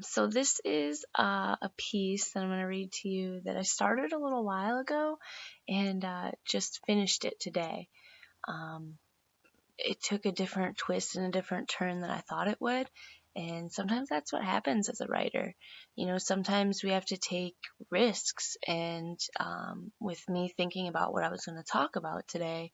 So this is a piece that I'm going to read to you that I started a little while ago and just finished it today. It took a different twist and a different turn than I thought it would. And sometimes that's what happens as a writer. Sometimes we have to take risks. And with me thinking about what I was going to talk about today,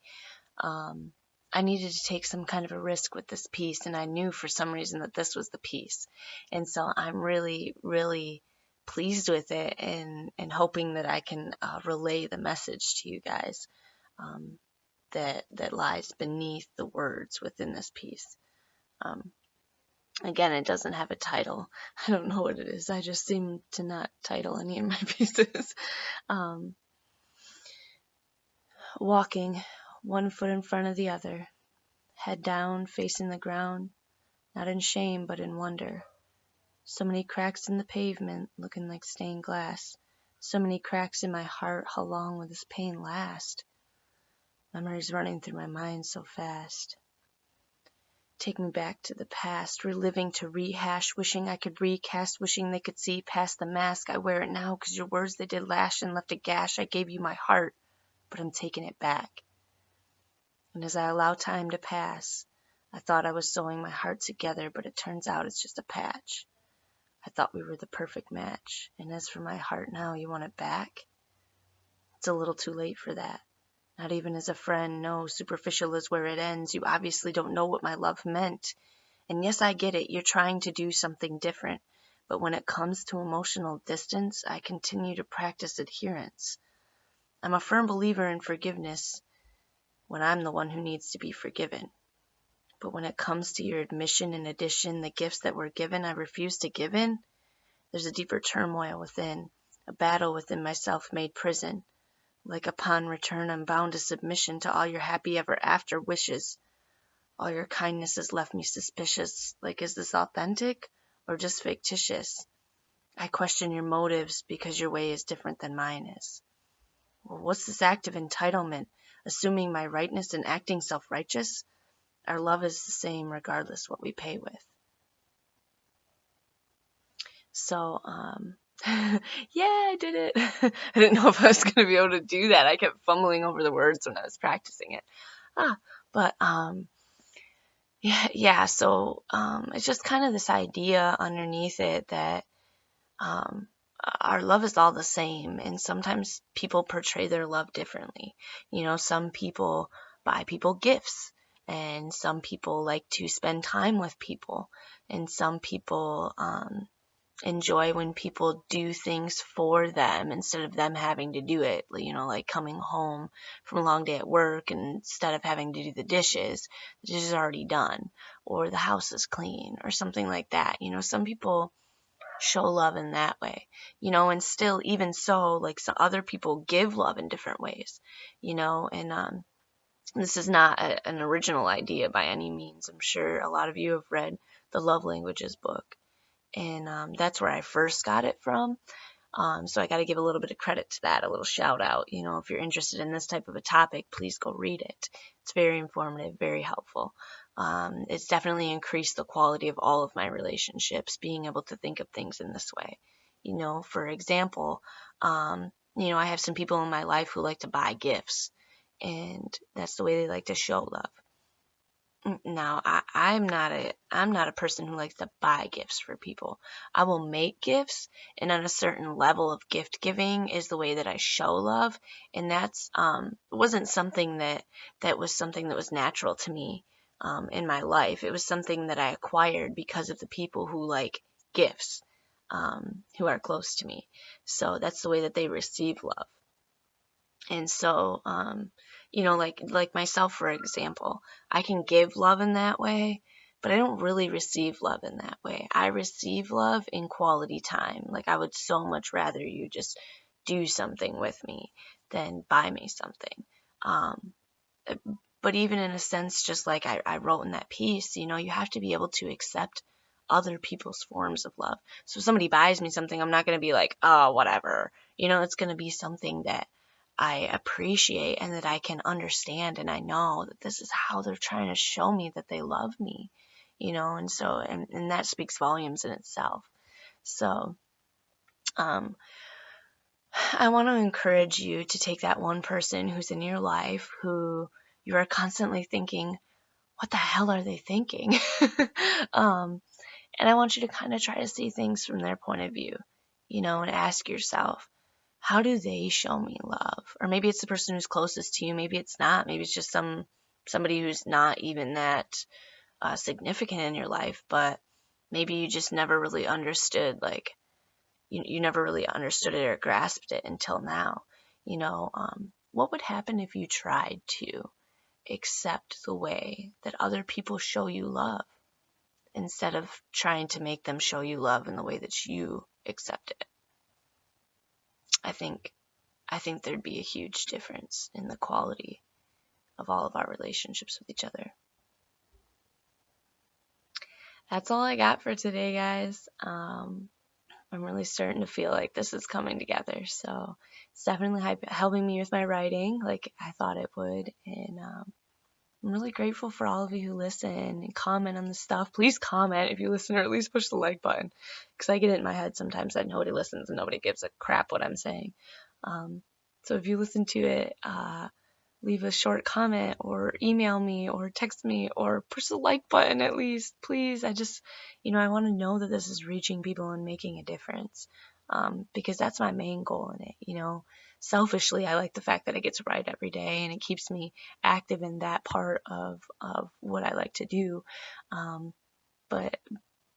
I needed to take some kind of a risk with this piece, and I knew for some reason that this was the piece. And so I'm really, really pleased with it and hoping that I can relay the message to you guys that lies beneath the words within this piece. Again, it doesn't have a title. I don't know what it is. I just seem to not title any of my pieces. Walking, one foot in front of the other, head down, facing the ground, not in shame but in wonder. So many cracks in the pavement, looking like stained glass. So many cracks in my heart, how long will this pain last? Memories running through my mind so fast. Take me back to the past, reliving to rehash, wishing I could recast, wishing they could see past the mask. I wear it now 'cause your words, they did lash and left a gash. I gave you my heart, but I'm taking it back. And as I allow time to pass, I thought I was sewing my heart together, but it turns out it's just a patch. I thought we were the perfect match. And as for my heart now, you want it back? It's a little too late for that. Not even as a friend. No, superficial is where it ends. You obviously don't know what my love meant. And yes, I get it. You're trying to do something different. But when it comes to emotional distance, I continue to practice adherence. I'm a firm believer in forgiveness when I'm the one who needs to be forgiven. But when it comes to your admission and addition, the gifts that were given, I refuse to give in. There's a deeper turmoil within, a battle within my self-made prison. Like upon return, I'm bound to submission to all your happy ever after wishes. All your kindness has left me suspicious. Like, is this authentic or just fictitious? I question your motives because your way is different than mine is. Well, what's this act of entitlement? Assuming my rightness and acting self-righteous? Our love is the same regardless what we pay with. So, yeah, I did it. I didn't know if I was going to be able to do that. I kept fumbling over the words when I was practicing it. So it's just kind of this idea underneath it that our love is all the same, and sometimes people portray their love differently. Some people buy people gifts, and some people like to spend time with people, and some people enjoy when people do things for them instead of them having to do it. Like coming home from a long day at work, and instead of having to do the dishes are already done, or the house is clean, or something like that. Some people show love in that way, and still, even so, like, some other people give love in different ways, and this is not an original idea by any means. I'm sure a lot of you have read the Love Languages book, and that's where I first got it from. So I got to give a little bit of credit to that, a little shout out. If you're interested in this type of a topic, please go read it. It's very informative, very helpful. It's definitely increased the quality of all of my relationships, being able to think of things in this way. For example, I have some people in my life who like to buy gifts, and that's the way they like to show love. Now, I'm not a person who likes to buy gifts for people. I will make gifts, and on a certain level of gift giving is the way that I show love, and that's wasn't something that was natural to me in my life. It was something that I acquired because of the people who like gifts, who are close to me. So that's the way that they receive love. And so, like myself, for example, I can give love in that way, but I don't really receive love in that way. I receive love in quality time. Like, I would so much rather you just do something with me than buy me something. But even in a sense, just like I wrote in that piece, you have to be able to accept other people's forms of love. So if somebody buys me something, I'm not going to be like, oh, whatever. It's going to be something that I appreciate and that I can understand, and I know that this is how they're trying to show me that they love me, and so, and that speaks volumes in itself. So, um, I want to encourage you to take that one person who's in your life who you are constantly thinking, what the hell are they thinking? um, and I want you to kind of try to see things from their point of view, and ask yourself, how do they show me love? Or maybe it's the person who's closest to you. Maybe it's not. Maybe it's just somebody who's not even that significant in your life, but maybe you just never really understood, like, you never really understood it or grasped it until now. What would happen if you tried to accept the way that other people show you love instead of trying to make them show you love in the way that you accept it? I think there'd be a huge difference in the quality of all of our relationships with each other. That's all I got for today, guys. I'm really starting to feel like this is coming together. So it's definitely helping me with my writing like I thought it would. And I'm really grateful for all of you who listen and comment on the stuff. Please comment if you listen, or at least push the like button, because I get it in my head sometimes that nobody listens and nobody gives a crap what I'm saying. So if you listen to it, leave a short comment or email me or text me or push the like button at least, please. I just, I want to know that this is reaching people and making a difference, because that's my main goal in it. Selfishly, I like the fact that I get to write every day and it keeps me active in that part of what I like to do.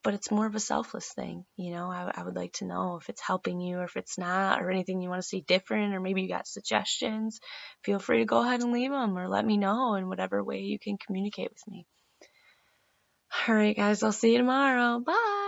But it's more of a selfless thing. I would like to know if it's helping you or if it's not, or anything you want to see different, or maybe you got suggestions. Feel free to go ahead and leave them or let me know in whatever way you can communicate with me. All right, guys, I'll see you tomorrow. Bye.